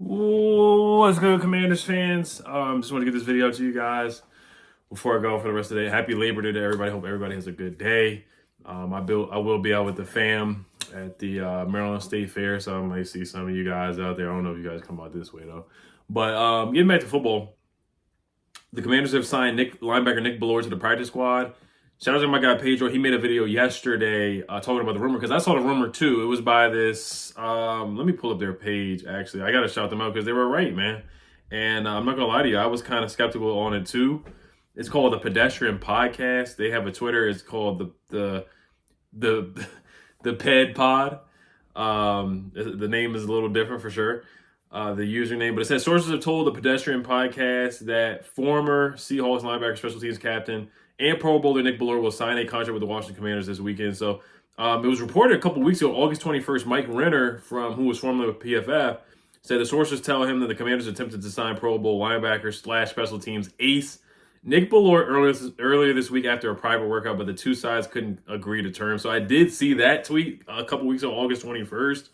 What's good, Commanders fans? Just want to get this video to you guys before I go for the rest of the day. Happy Labor Day to everybody. Hope everybody has a good day. I will be out with the fam at the Maryland State Fair, so I might see some of you guys out there. I don't know if you guys come out this way though. But getting back to football, the Commanders have signed linebacker Nick Bellore to the practice squad. Shout out to my guy Pedro. He made a video yesterday talking about the rumor because I saw the rumor too. It was by this. Let me pull up their page. Actually, I gotta shout them out because they were right, man. And I'm not gonna lie to you, I was kind of skeptical on it too. It's called the Pedestrian Podcast. They have a Twitter. It's called the the Ped Pod. The name is a little different for sure. The username, but it says sources have told the Pedestrian Podcast that former Seahawks linebacker special teams captain and Pro Bowler Nick Bellore will sign a contract with the Washington Commanders this weekend. So it was reported a couple weeks ago, August 21st, Mike Renner, who was formerly with PFF, said the sources tell him that the Commanders attempted to sign Pro Bowl linebacker / special teams ace Nick Bellore earlier this week after a private workout, but the two sides couldn't agree to terms. So I did see that tweet a couple weeks ago, August 21st.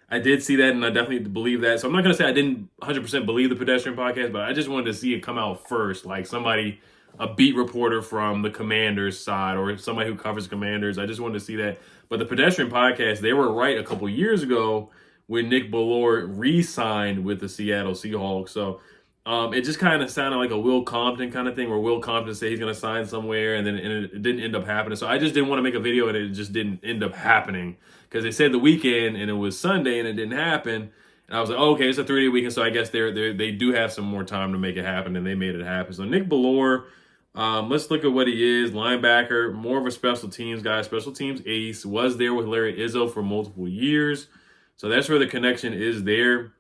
I did see that, and I definitely believe that. So I'm not going to say I didn't 100% believe the Pedestrian Podcast, but I just wanted to see it come out first, like somebody, a beat reporter from the Commanders side or somebody who covers Commanders. I just wanted to see that. But the Pedestrian Podcast, they were right a couple years ago when Nick Bellore re-signed with the Seattle Seahawks. So it just kind of sounded like a Will Compton kind of thing where Will Compton said he's going to sign somewhere and then it didn't end up happening. So I just didn't want to make a video and it just didn't end up happening because they said the weekend and it was Sunday and it didn't happen. And I was like, oh, okay, it's a 3-day weekend. So I guess they do have some more time to make it happen, and they made it happen. So Nick Bellore, let's look at what he is. Linebacker, more of a special teams guy, special teams ace, was there with Larry Izzo for multiple years. So that's where the connection is there.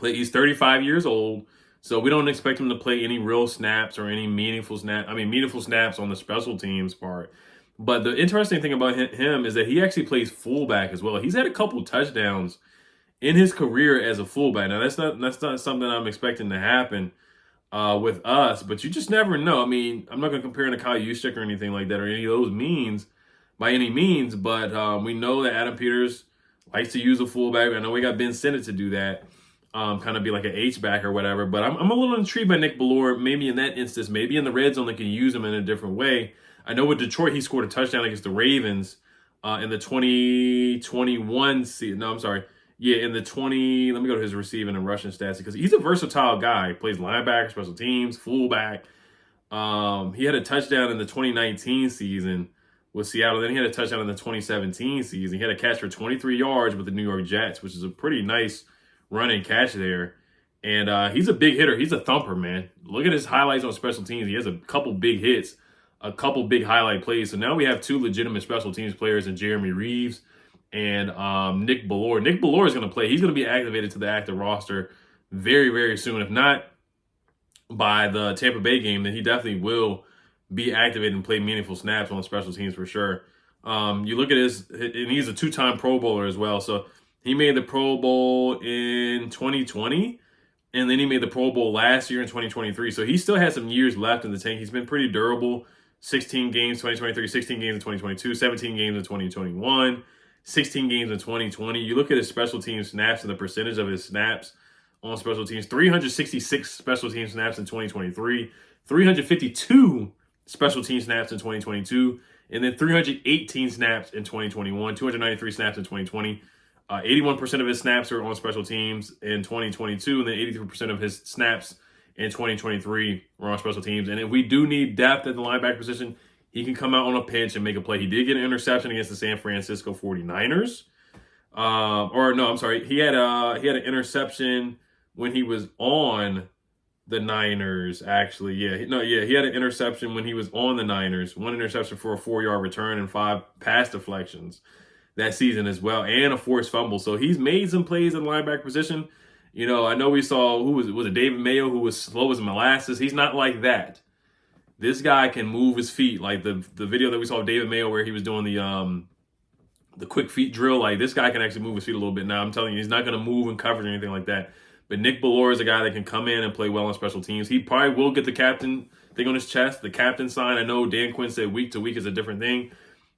He's 35 years old. So we don't expect him to play any real snaps or any meaningful snaps on the special teams part. But the interesting thing about him is that he actually plays fullback as well. He's had a couple touchdowns in his career as a fullback. Now that's not something I'm expecting to happen with us, but you just never know. I mean, I'm not going to compare him to Kyle Juszczyk or anything like that or any of those means by any means, but we know that Adam Peters likes to use a fullback. I know we got Ben Sinnott to do that. Kind of be like an H-back or whatever. But I'm a little intrigued by Nick Bellore, maybe in that instance, maybe in the red zone they can use him in a different way. I know with Detroit, he scored a touchdown against the Ravens in the 2021 season. No, I'm sorry. Yeah, in the 20, let me go to his receiving and rushing stats because he's a versatile guy. He plays linebacker, special teams, fullback. He had a touchdown in the 2019 season with Seattle. Then he had a touchdown in the 2017 season. He had a catch for 23 yards with the New York Jets, which is a pretty nice run and catch there. And he's a big hitter. He's a thumper, man. Look at his highlights on special teams. He has a couple big hits, a couple big highlight plays. So now we have two legitimate special teams players in Jeremy Reeves and Nick Bellore. Nick Bellore is going to play. He's going to be activated to the active roster very, very soon. If not by the Tampa Bay game, then he definitely will be activated and play meaningful snaps on the special teams for sure. You look at and he's a two-time Pro Bowler as well. So he made the Pro Bowl in 2020, and then he made the Pro Bowl last year in 2023. So he still has some years left in the tank. He's been pretty durable. 16 games 2023, 16 games in 2022, 17 games in 2021, 16 games in 2020. You look at his special team snaps and the percentage of his snaps on special teams, 366 special team snaps in 2023, 352 special team snaps in 2022, and then 318 snaps in 2021, 293 snaps in 2020. 81% of his snaps are on special teams in 2022, and then 83% of his snaps in 2023 were on special teams. And if we do need depth at the linebacker position, he can come out on a pinch and make a play. He did get an interception against the San Francisco 49ers. He had an interception when he was on the Niners, actually. He had an interception when he was on the Niners. One interception for a 4-yard return and 5 pass deflections that season as well, and a forced fumble. So he's made some plays in the linebacker position. You know, I know we saw, was it David Mayo, who was slow as molasses. He's not like that. This guy can move his feet. Like the video that we saw of David Mayo where he was doing the quick feet drill, like this guy can actually move his feet a little bit. Now, I'm telling you, he's not going to move in coverage or anything like that. But Nick Bellore is a guy that can come in and play well on special teams. He probably will get the captain thing on his chest, the captain sign. I know Dan Quinn said week to week is a different thing.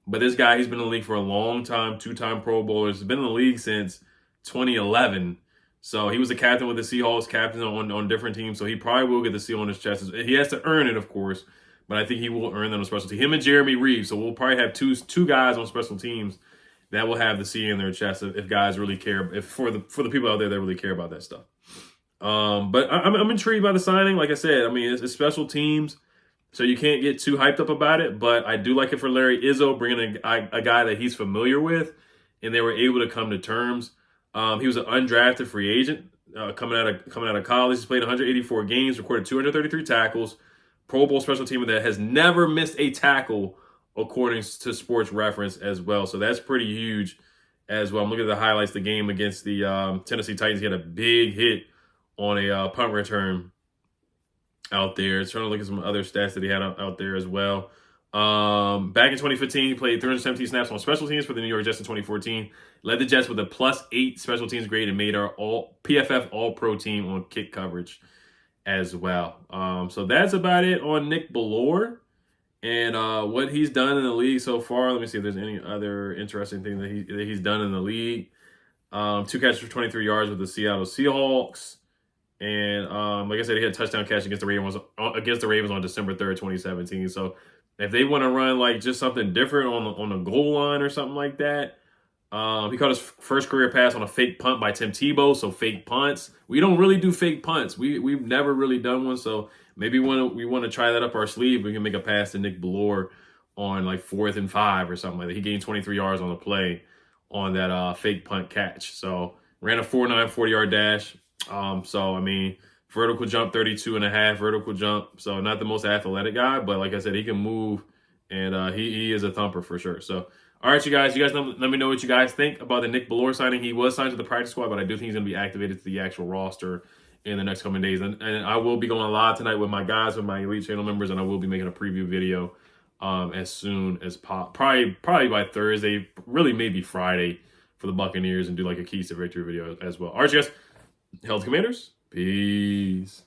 But this guy, he's been in the league for a long time, 2-time Pro Bowler. He's been in the league since 2011. So he was a captain with the Seahawks, captain on different teams. So he probably will get the seal on his chest. He has to earn it, of course, but I think he will earn that on special teams. Him and Jeremy Reeves. So we'll probably have two guys on special teams that will have the C in their chest if guys really care. If for the people out there that really care about that stuff. But I'm intrigued by the signing. Like I said, I mean it's special teams, so you can't get too hyped up about it. But I do like it for Larry Izzo, bringing a guy that he's familiar with, and they were able to come to terms. He was an undrafted free agent coming out of college. He's played 184 games, recorded 233 tackles, Pro Bowl special teamer that has never missed a tackle, according to Sports Reference as well. So that's pretty huge as well. I'm looking at the highlights. The game against the Tennessee Titans, he had a big hit on a punt return out there. Trying to look at some other stats that he had out there as well. Back in 2015, he played 317 snaps on special teams for the New York Jets in 2014. Led the Jets with a +8 special teams grade and made our PFF All-Pro team on kick coverage as well. So that's about it on Nick Bellore and what he's done in the league so far. Let me see if there's any other interesting thing that he's done in the league. 2 catches for 23 yards with the Seattle Seahawks. And like I said, he had a touchdown catch against the Ravens on December 3rd, 2017. So if they want to run like just something different on the goal line or something like that, he caught his first career pass on a fake punt by Tim Tebow. So fake punts, we don't really do fake punts. We've never really done one. So maybe when we want to try that up our sleeve, we can make a pass to Nick Bellore on like 4th and 5 or something like that. He gained 23 yards on the play on that fake punt catch. So ran a 4.9 40-yard dash. So I mean, vertical jump 32.5, vertical jump. So not the most athletic guy, but like I said, he can move, and he is a thumper for sure. So all right, you guys let me know what you guys think about the Nick Bellore signing. He was signed to the practice squad, but I do think he's going to be activated to the actual roster in the next coming days. And I will be going live tonight with my guys, with my Elite Channel members, and I will be making a preview video as soon as probably by Thursday, really maybe Friday for the Buccaneers, and do like a keys to victory video as well. All right, you guys. Health Commanders. Peace.